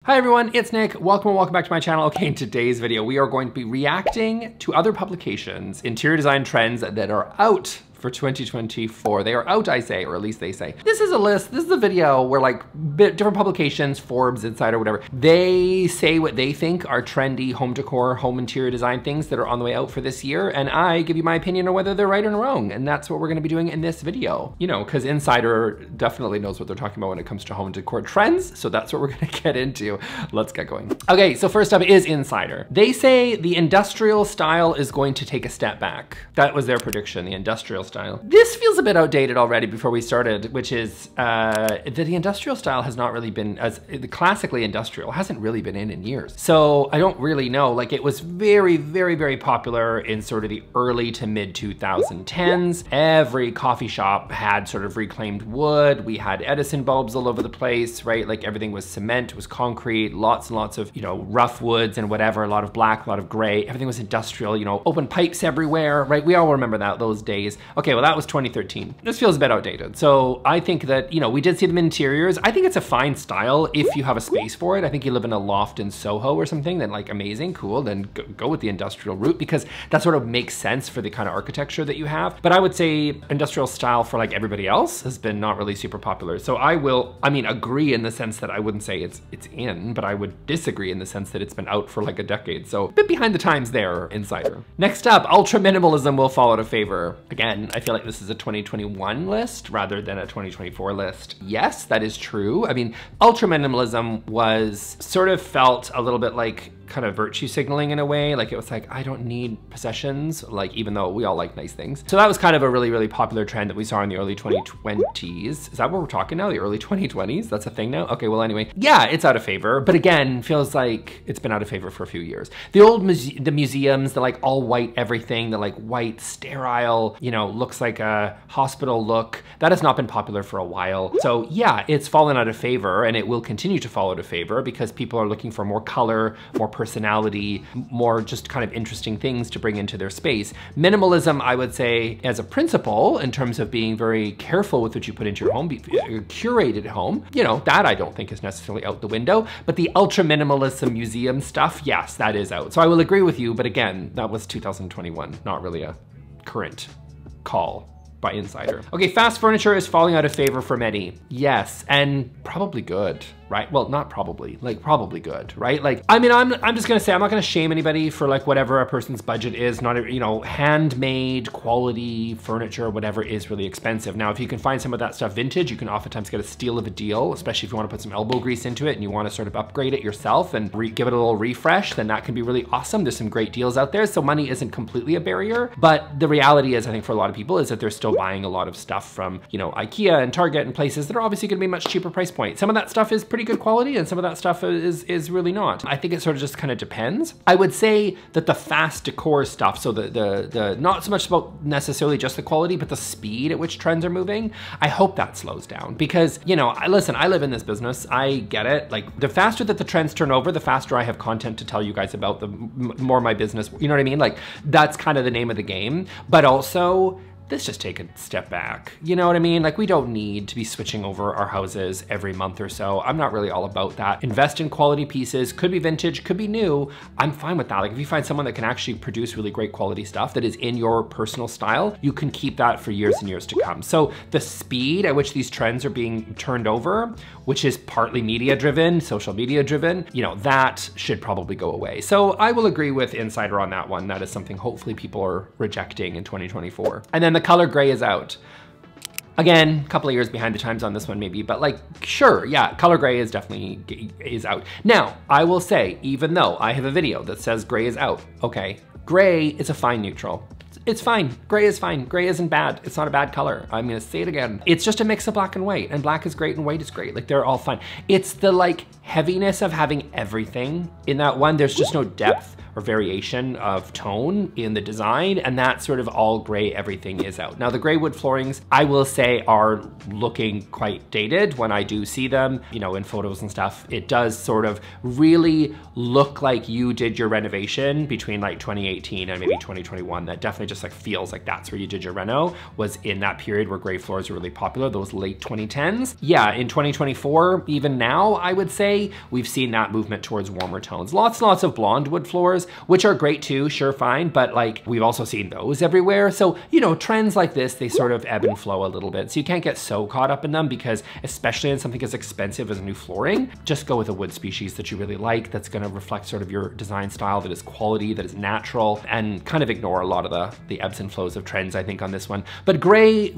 Hi everyone, it's Nick. Welcome back to my channel. Okay, in today's video, we are going to be reacting to other publications, interior design trends that are out for 2024. They are out, I say, or at least they say. This is a list, this is a video where like different publications, Forbes, Insider, whatever, they say what they think are trendy home decor, home interior design things that are on the way out for this year, and I give you my opinion on whether they're right or wrong, and that's what we're gonna be doing in this video. You know, because Insider definitely knows what they're talking about when it comes to home decor trends, so that's what we're gonna get into. Let's get going. Okay, so first up is Insider. They say the industrial style is going to take a step back. That was their prediction, the industrial style. This feels a bit outdated already before we started, which is that the industrial style has not really been, as the classically industrial hasn't really been in years. So I don't really know, like it was very popular in sort of the early to mid 2010s. Every coffee shop had sort of reclaimed wood. We had Edison bulbs all over the place, right? Like everything was cement, it was concrete, lots and lots of, you know, rough woods and whatever, a lot of black, a lot of gray. Everything was industrial, you know, open pipes everywhere, right? We all remember those days. Okay, well that was 2013. This feels a bit outdated. So I think that, you know, we did see them in interiors. I think it's a fine style if you have a space for it. I think you live in a loft in Soho or something, then like amazing, cool, then go with the industrial route because that sort of makes sense for the kind of architecture that you have. But I would say industrial style for like everybody else has been not really super popular. So I mean, agree in the sense that I wouldn't say it's in, but I would disagree in the sense that it's been out for like a decade. So a bit behind the times there, Insider. Next up, ultra minimalism will fall out of favor. Again, I feel like this is a 2021 list rather than a 2024 list. Yes, that is true. I mean, ultra minimalism was sort of felt a little bit like kind of virtue signaling in a way. Like it was like, I don't need possessions, like even though we all like nice things. So that was kind of a really popular trend that we saw in the early 2020s. Is that what we're talking now? The early 2020s? That's a thing now? Okay, well anyway, yeah, it's out of favor, but again, feels like it's been out of favor for a few years. The old the museums, the like all white everything, the like white sterile, you know, looks like a hospital look, that has not been popular for a while. So yeah, it's fallen out of favor and it will continue to fall out of favor because people are looking for more color, more personality, more just kind of interesting things to bring into their space. Minimalism, I would say, as a principle, in terms of being very careful with what you put into your home, curated home, you know, that I don't think is necessarily out the window, but the ultra minimalism museum stuff, yes, that is out. So I will agree with you, but again, that was 2021, not really a current call by Insider. Okay, fast furniture is falling out of favor for many. Yes, and probably good, right? Well, not probably, like probably good, right? Like, I mean, I'm just gonna say, I'm not gonna shame anybody for like whatever a person's budget is. Not, you know, handmade quality furniture, whatever is really expensive. Now, if you can find some of that stuff vintage, you can oftentimes get a steal of a deal, especially if you wanna put some elbow grease into it and you wanna sort of upgrade it yourself and give it a little refresh, then that can be really awesome. There's some great deals out there. So money isn't completely a barrier, but the reality is, I think for a lot of people is that they're still buying a lot of stuff from, you know, IKEA and Target and places that are obviously gonna be much cheaper price point. Some of that stuff is pretty good quality and some of that stuff is really not. I think it sort of just kind of depends. I would say that the fast decor stuff, so the not so much about necessarily just the quality, but the speed at which trends are moving, I hope that slows down because, you know, listen, I live in this business, I get it. Like the faster that the trends turn over, the faster I have content to tell you guys about, the more my business, you know what I mean? Like that's kind of the name of the game, but also, let's just take a step back. You know what I mean? Like we don't need to be switching over our houses every month or so. I'm not really all about that. Invest in quality pieces, could be vintage, could be new. I'm fine with that. Like if you find someone that can actually produce really great quality stuff that is in your personal style, you can keep that for years and years to come. So the speed at which these trends are being turned over, which is partly media driven, social media driven, you know, that should probably go away. So I will agree with Insider on that one. That is something hopefully people are rejecting in 2024. And then the color gray is out. Again, a couple of years behind the times on this one maybe, but like, sure, yeah, color gray is definitely out. Now, I will say, even though I have a video that says gray is out, okay, gray is a fine neutral. It's fine, gray is fine. Gray isn't bad, it's not a bad color. I'm gonna say it again. It's just a mix of black and white, and black is great and white is great. Like they're all fine. It's the like heaviness of having everything in that one. There's just no depth. or variation of tone in the design, and that sort of all gray everything is out. Now the gray wood floorings, I will say, are looking quite dated when I do see them, you know, in photos and stuff. It does sort of really look like you did your renovation between like 2018 and maybe 2021. That definitely just like feels like that's where you did your reno, was in that period where gray floors were really popular, those late 2010s. Yeah, in 2024, even now, I would say, we've seen that movement towards warmer tones. Lots and lots of blonde wood floors, which are great too, sure, fine, but like we've also seen those everywhere. So, you know, trends like this, they sort of ebb and flow a little bit. So you can't get so caught up in them, because especially in something as expensive as new flooring, just go with a wood species that you really like, that's gonna reflect sort of your design style, that is quality, that is natural, and kind of ignore a lot of the ebbs and flows of trends, I think, on this one. But gray,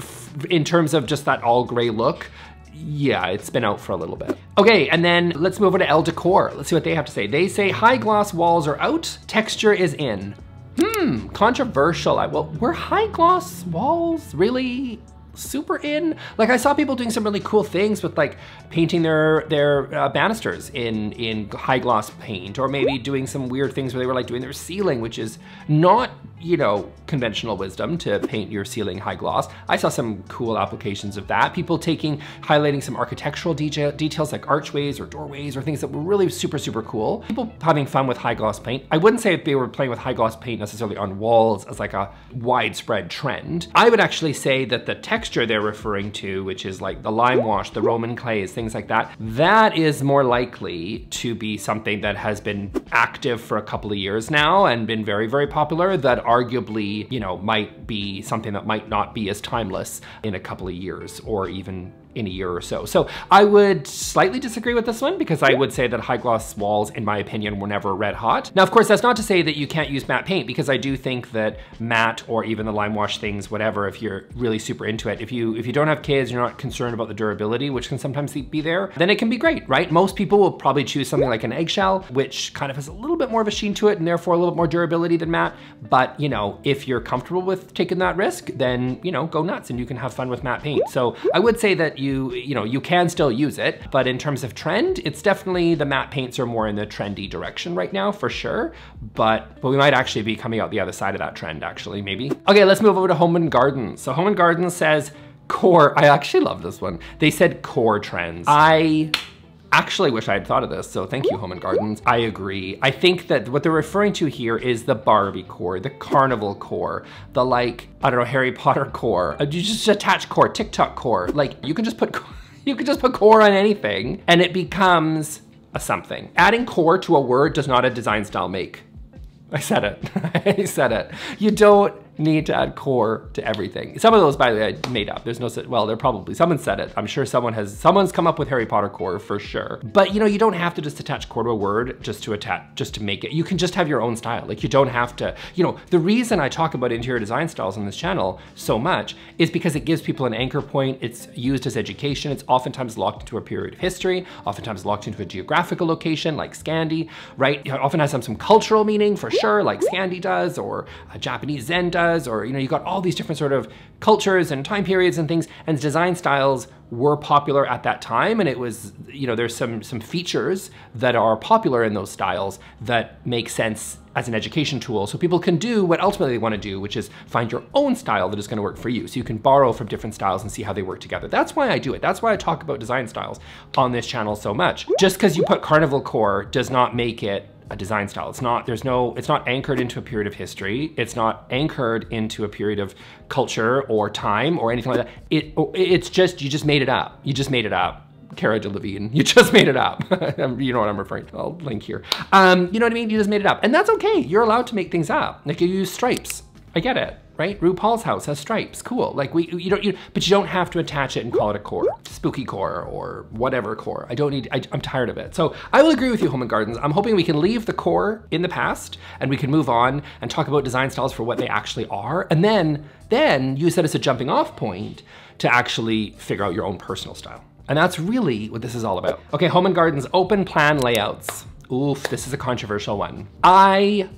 in terms of just that all gray look, yeah, it's been out for a little bit. Okay, and then let's move over to Elle Decor. Let's see what they have to say. They say high gloss walls are out, texture is in. Controversial. Well, were high gloss walls really super in? Like, I saw people doing some really cool things with like painting their banisters in high gloss paint, or maybe doing some weird things where they were like doing their ceiling, which is not, you know, conventional wisdom to paint your ceiling high gloss. I saw some cool applications of that. People highlighting some architectural details like archways or doorways or things that were really super, super cool. People having fun with high gloss paint. I wouldn't say if they were playing with high gloss paint necessarily on walls as like a widespread trend. I would actually say that the texture they're referring to, which is like the lime wash, the Roman clays, things like that, that is more likely to be something that has been active for a couple of years now and been very, very popular, that arguably, you know, might be something that might not be as timeless in a couple of years, or even in a year or so. So I would slightly disagree with this one, because I would say that high gloss walls, in my opinion, were never red hot. Now, of course, that's not to say that you can't use matte paint, because I do think that matte, or even the lime wash things, whatever, if you're really super into it, if you don't have kids, you're not concerned about the durability, which can sometimes be there, then it can be great, right? Most people will probably choose something like an eggshell, which kind of has a little bit more of a sheen to it, and therefore a little bit more durability than matte. But, you know, if you're comfortable with taking that risk, then, you know, go nuts and you can have fun with matte paint. So I would say that you know, you can still use it, but in terms of trend, it's definitely, the matte paints are more in the trendy direction right now, for sure. But we might actually be coming out the other side of that trend, actually, maybe. Okay, let's move over to Home and Garden. So Home and Garden says core. I actually love this one. They said core trends. I actually wish I had thought of this, so thank you, Home and Gardens. I agree. I think that what they're referring to here is the Barbie core, the carnival core, the, like, I don't know, Harry Potter core. You just attach core, TikTok core. Like, you can just put core on anything and it becomes a something. Adding core to a word does not a design style make. I said it. I said it. You don't need to add core to everything. Some of those, by the way, I made up. There's no, well, they're probably, someone said it. I'm sure someone's come up with Harry Potter core for sure. But, you know, you don't have to just attach core to a word just to make it. You can just have your own style. Like, you don't have to, you know, the reason I talk about interior design styles on this channel so much is because it gives people an anchor point. It's used as education. It's oftentimes locked into a period of history, oftentimes locked into a geographical location like Scandi, right? It often has some cultural meaning for sure, like Scandi does, or Japanese Zen does, or, you know, you got all these different sort of cultures and time periods and things, and design styles were popular at that time. And it was, you know, there's some features that are popular in those styles that make sense as an education tool, so people can do what ultimately they want to do, which is find your own style that is going to work for you. So you can borrow from different styles and see how they work together. That's why I do it. That's why I talk about design styles on this channel so much. Just because you put carnival core does not make it a design style. It's not anchored into a period of history. It's not anchored into a period of culture or time or anything like that. It's just, you just made it up. You just made it up. Cara Delevingne, you just made it up. You know what I'm referring to. I'll link here. You know what I mean? You just made it up. And that's okay. You're allowed to make things up. Like, you use stripes. I get it, right? RuPaul's house has stripes. Cool. Like, but you don't have to attach it and call it a core. Spooky core or whatever core. I'm tired of it. So I will agree with you, Home and Gardens. I'm hoping we can leave the core in the past and we can move on and talk about design styles for what they actually are. And then use that as a jumping off point to actually figure out your own personal style. And that's really what this is all about. Okay, Home and Gardens, open plan layouts. Oof, this is a controversial one. I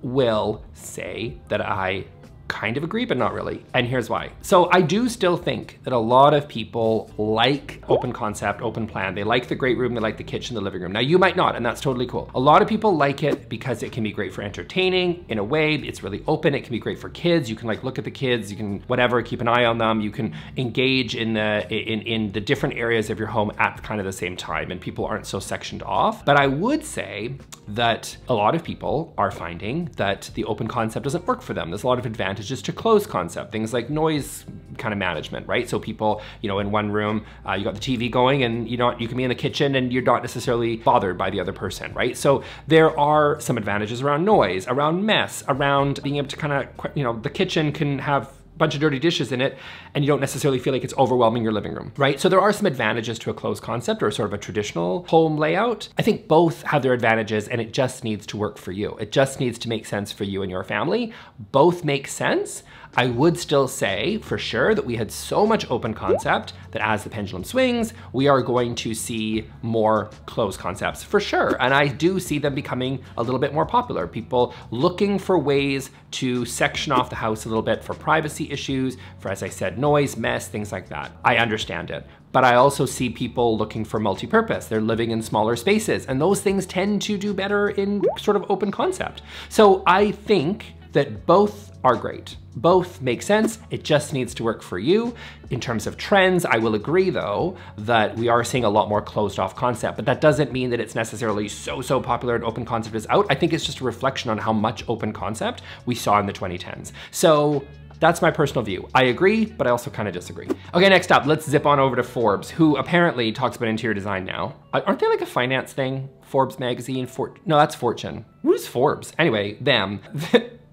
will say that I kind of agree, but not really. And here's why. So I do still think that a lot of people like open concept, open plan. They like the great room, they like the kitchen, the living room. Now you might not, and that's totally cool. A lot of people like it because it can be great for entertaining in a way. It's really open. It can be great for kids. You can like look at the kids, you can whatever, keep an eye on them. You can engage in the different areas of your home at kind of the same time, and people aren't so sectioned off. But I would say that a lot of people are finding that the open concept doesn't work for them. There's a lot of advantages to closed concept, things like noise kind of management, right? So people, you know, in one room, you got the TV going and you can be in the kitchen and you're not necessarily bothered by the other person, right? So there are some advantages around noise, around mess, around being able to kind of, you know, the kitchen can have bunch of dirty dishes in it and you don't necessarily feel like it's overwhelming your living room, right? So there are some advantages to a closed concept or sort of a traditional home layout. I think both have their advantages and it just needs to work for you. It just needs to make sense for you and your family. Both make sense. I would still say for sure that we had so much open concept that as the pendulum swings, we are going to see more closed concepts for sure. And I do see them becoming a little bit more popular. People looking for ways to section off the house a little bit for privacy issues, for, as I said, noise, mess, things like that. I understand it. But I also see people looking for multi-purpose. They're living in smaller spaces and those things tend to do better in sort of open concept. So I think that both are great. Both make sense. It just needs to work for you. In terms of trends, I will agree though, that we are seeing a lot more closed off concept, but that doesn't mean that it's necessarily so popular and open concept is out. I think it's just a reflection on how much open concept we saw in the 2010s. So that's my personal view. I agree, but I also kind of disagree. Okay, next up, let's zip on over to Forbes, who apparently talks about interior design now. Aren't they like a finance thing? Forbes magazine, no, that's Fortune. Who's Forbes? Anyway, them.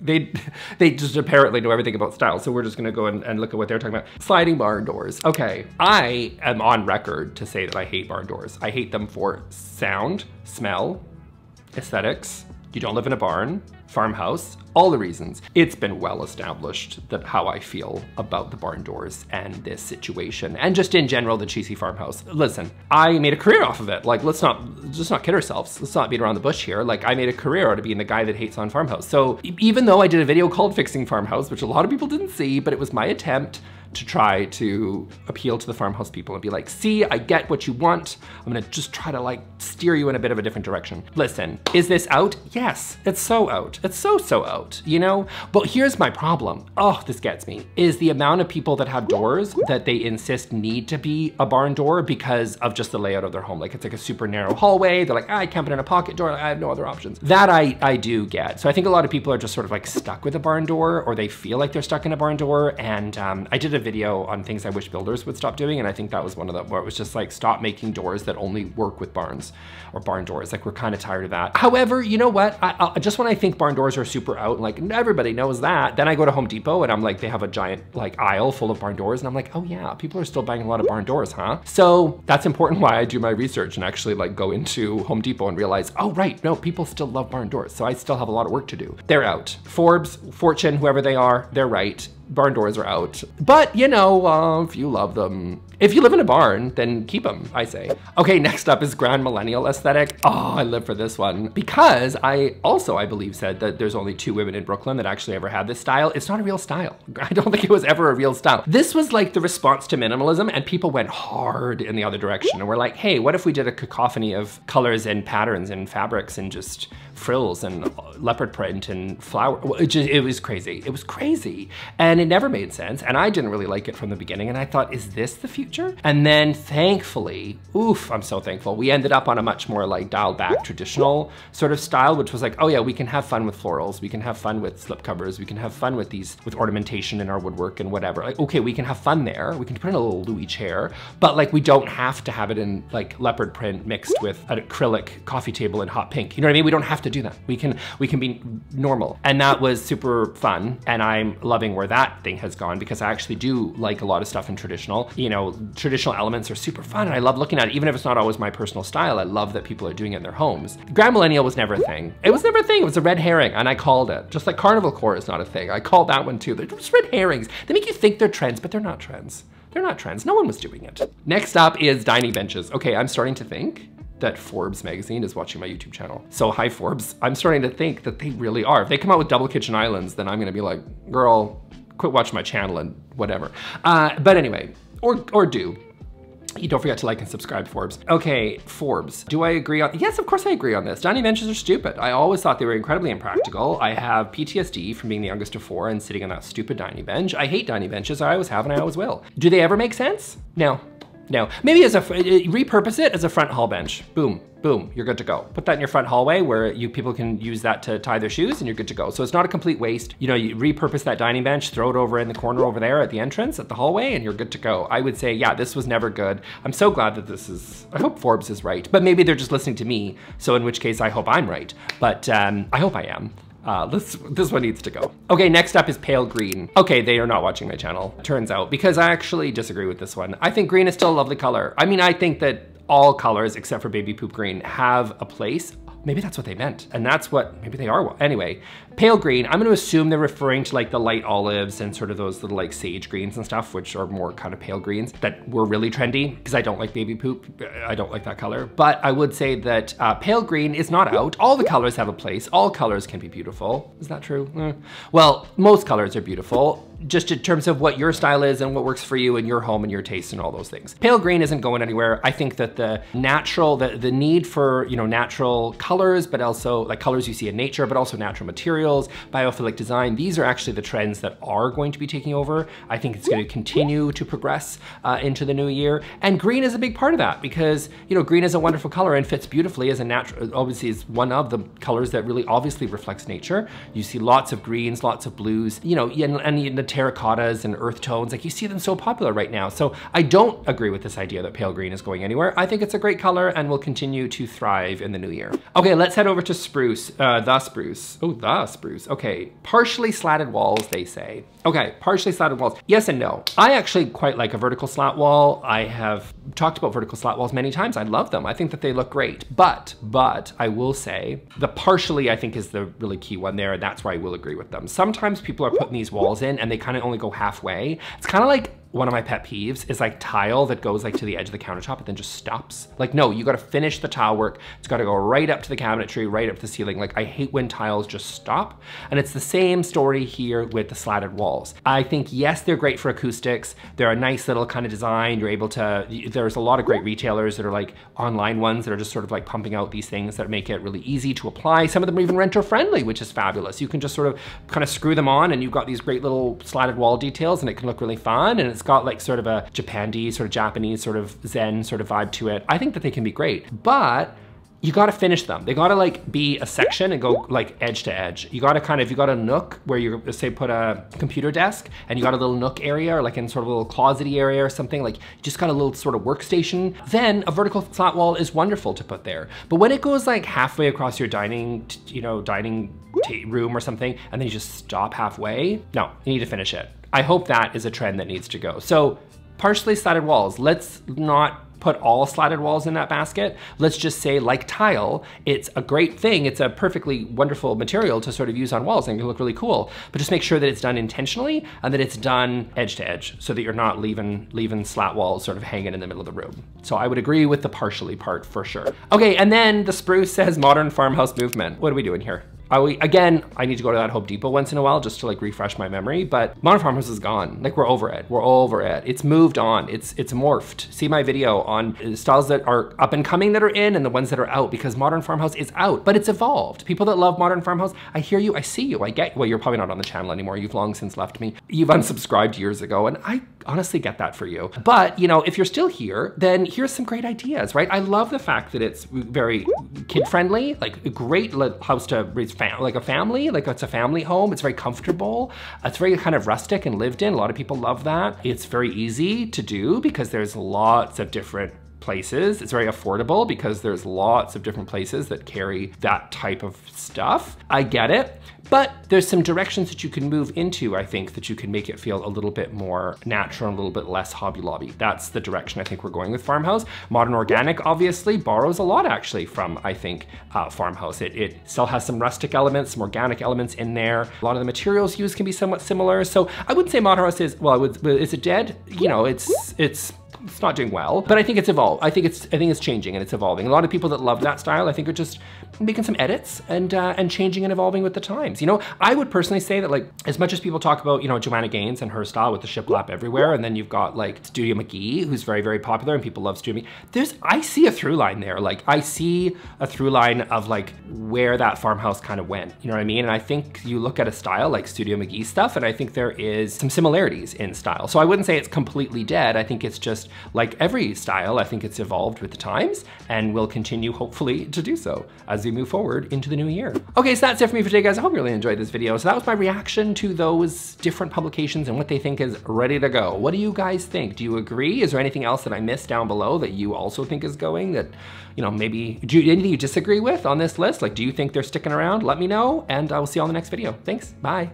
They just apparently know everything about style. So we're just gonna go and look at what they're talking about. Sliding barn doors. Okay, I am on record to say that I hate barn doors. I hate them for sound, smell, aesthetics. You don't live in a barn, farmhouse, all the reasons. It's been well established that how I feel about the barn doors and this situation, and just in general, the cheesy farmhouse. Listen, I made a career off of it. Like, let's not kid ourselves. Let's not beat around the bush here. Like, I made a career out of being the guy that hates on farmhouse. So even though I did a video called Fixing Farmhouse, which a lot of people didn't see, but it was my attempt to try to appeal to the farmhouse people and be like, see, I get what you want. I'm gonna just try to like steer you in a bit of a different direction. Listen, is this out? Yes, it's so out. It's so out, you know? But here's my problem. Oh, this gets me, is the amount of people that have doors that they insist need to be a barn door because of just the layout of their home. Like it's like a super narrow hallway. They're like, I can't put in a pocket door. I have no other options. That I do get. So I think a lot of people are just sort of like stuck with a barn door, or they feel like they're stuck in a barn door. And I did a video on things I wish builders would stop doing, and I think that was one of them, where it was just like, stop making doors that only work with barns or barn doors. Like, we're kind of tired of that. However, you know what? I just when I think barn doors are super out, like everybody knows that, then I go to Home Depot and I'm like, they have a giant like aisle full of barn doors, and I'm like, oh yeah, people are still buying a lot of barn doors, huh? So that's important why I do my research and actually like go into Home Depot and realize, oh right, no, people still love barn doors. So I still have a lot of work to do. They're out. Forbes, Fortune, whoever they are, they're right. Barn doors are out. But you know, if you love them, if you live in a barn, then keep them, I say. Okay, next up is Grand Millennial aesthetic. Oh, I live for this one. Because I also, I believe, said that there's only 2 women in Brooklyn that actually ever had this style. It's not a real style. I don't think it was ever a real style. This was like the response to minimalism, and people went hard in the other direction. And we're like, hey, what if we did a cacophony of colors and patterns and fabrics and just frills and leopard print and flower? It was crazy. It was crazy. And it never made sense. And I didn't really like it from the beginning. And I thought, is this the future? And then thankfully, oof, I'm so thankful, we ended up on a much more like dialed back traditional sort of style, which was like, oh yeah, we can have fun with florals. We can have fun with slip covers. We can have fun with with ornamentation in our woodwork and whatever. Like, okay, we can have fun there. We can put in a little Louis chair, but like, we don't have to have it in like leopard print mixed with an acrylic coffee table in hot pink. You know what I mean? We don't have to do that. We can be normal. And that was super fun. And I'm loving where that thing has gone, because I actually do like a lot of stuff in traditional. You know, traditional elements are super fun and I love looking at it, even if it's not always my personal style. I love that people are doing it in their homes. Grand Millennial was never a thing. It was never a thing. It was a red herring, and I called it. Just like Carnival Core is not a thing. I called that one too. They're just red herrings. They make you think they're trends, but they're not trends. They're not trends. No one was doing it. Next up is dining benches. Okay, I'm starting to think that Forbes magazine is watching my YouTube channel. So hi Forbes, I'm starting to think that they really are. If they come out with double kitchen islands, then I'm gonna be like, girl, quit watching my channel and whatever. But anyway, or do. You don't forget to like and subscribe, Forbes. Okay, Forbes, do I agree on? Yes, of course I agree on this. Dining benches are stupid. I always thought they were incredibly impractical. I have PTSD from being the youngest of 4 and sitting on that stupid dining bench. I hate dining benches, I always have and I always will. Do they ever make sense? No. No, maybe as repurpose it as a front hall bench. Boom, boom, you're good to go. Put that in your front hallway where people can use that to tie their shoes and you're good to go. So it's not a complete waste. You know, you repurpose that dining bench, throw it over in the corner over there at the entrance, at the hallway, and you're good to go. I would say, yeah, this was never good. I'm so glad that this is, I hope Forbes is right, but maybe they're just listening to me. So in which case I hope I'm right, but I hope I am. This one needs to go. Okay, next up is pale green. Okay, they are not watching my channel, turns out, because I actually disagree with this one. I think green is still a lovely color. I mean, I think that all colors except for baby poop green have a place. Maybe that's what they meant. And that's what, maybe they are. Anyway, pale green, I'm gonna assume they're referring to like the light olives and sort of those little like sage greens and stuff, which are more kind of pale greens that were really trendy because I don't like baby poop. I don't like that color. But I would say that pale green is not out. All the colors have a place. All colors can be beautiful. Is that true? Well, most colors are beautiful, just in terms of what your style is and what works for you and your home and your taste and all those things. Pale green isn't going anywhere. I think that the natural, the need for, you know, natural colors, but also like colors you see in nature, but also natural materials, biophilic design, these are actually the trends that are going to be taking over. I think it's going to continue to progress into the new year. And green is a big part of that because, you know, green is a wonderful color and fits beautifully as a natural, obviously is one of the colors that really obviously reflects nature. You see lots of greens, lots of blues, you know, and the terracottas and earth tones, like you see them so popular right now. So I don't agree with this idea that pale green is going anywhere. I think it's a great color and will continue to thrive in the new year. Okay, let's head over to spruce, the spruce. Oh, the spruce. Okay, partially slatted walls, they say. Okay, partially slatted walls. Yes and no. I actually quite like a vertical slat wall. I have talked about vertical slat walls many times. I love them. I think that they look great. But I will say the partially I think is the really key one there. And that's where I will agree with them. Sometimes people are putting these walls in and they kind of only go halfway. It's kind of like one of my pet peeves is like tile that goes like to the edge of the countertop and then just stops. Like, no, you gotta finish the tile work. It's gotta go right up to the cabinetry, right up to the ceiling. Like I hate when tiles just stop. And it's the same story here with the slatted walls. I think, yes, they're great for acoustics. They're a nice little kind of design. You're able to, there's a lot of great retailers that are like online ones that are just sort of like pumping out these things that make it really easy to apply. Some of them are even renter friendly, which is fabulous. You can just sort of kind of screw them on and you've got these great little slatted wall details and it can look really fun. And it's got like sort of a Japandi, sort of Japanese, sort of Zen sort of vibe to it. I think that they can be great, but you gotta finish them. They gotta like be a section and go like edge to edge. You gotta kind of, you got a nook where you say put a computer desk and you got a little nook area or like in sort of a little closety area or something, like you just got a little sort of workstation. Then a vertical slat wall is wonderful to put there. But when it goes like halfway across your dining, you know, room or something, and then you just stop halfway, no, you need to finish it. I hope that is a trend that needs to go. So partially slatted walls, let's not put all slatted walls in that basket. Let's just say like tile, it's a great thing. It's a perfectly wonderful material to sort of use on walls and it can look really cool, but just make sure that it's done intentionally and that it's done edge to edge so that you're not leaving slat walls sort of hanging in the middle of the room. So I would agree with the partially part for sure. Okay, and then the spruce says modern farmhouse movement. What are we doing here? Again, I need to go to that Home Depot once in a while just to like refresh my memory, but modern farmhouse is gone. Like we're over it. We're over it. It's moved on. It's morphed. See my video on styles that are up and coming that are in and the ones that are out, because modern farmhouse is out, but it's evolved. People that love modern farmhouse, I hear you, I see you, I get, well, you're probably not on the channel anymore. You've long since left me. You've unsubscribed years ago, and I honestly get that for you. But, you know, if you're still here, then here's some great ideas, right? I love the fact that it's very kid-friendly, like a great house to raise like a family, like it's a family home. It's very comfortable. It's very kind of rustic and lived in. A lot of people love that. It's very easy to do because there's lots of different places. It's very affordable because there's lots of different places that carry that type of stuff. I get it. But there's some directions that you can move into, I think, that you can make it feel a little bit more natural and a little bit less Hobby Lobby. That's the direction I think we're going with Farmhouse. Modern Organic obviously borrows a lot actually from, I think, Farmhouse. It still has some rustic elements, some organic elements in there. A lot of the materials used can be somewhat similar. So I wouldn't say Modern House is, well, is it dead? You know, it's it's not doing well, but I think it's evolved. I think it's changing and it's evolving. A lot of people that love that style, I think, are just making some edits and changing and evolving with the times. You know, I would personally say that, like, as much as people talk about, you know, Joanna Gaines and her style with the shiplap everywhere, and then you've got like Studio McGee, who's very, very popular and people love Studio McGee. I see a through line there. Like, I see a through line of like where that Farmhouse kind of went, you know what I mean? And I think you look at a style like Studio McGee stuff, and I think there is some similarities in style. So I wouldn't say it's completely dead. I think it's just like every style, I think it's evolved with the times and will continue, hopefully, to do so as we move forward into the new year. Okay, so that's it for me for today, guys. I hope you really enjoyed this video. So that was my reaction to those different publications and what they think is ready to go. What do you guys think? Do you agree? Is there anything else that I missed down below that you also think is going that, you know, maybe, anything you disagree with on this list? Like, do you think they're sticking around? Let me know, and I will see you on the next video. Thanks, bye.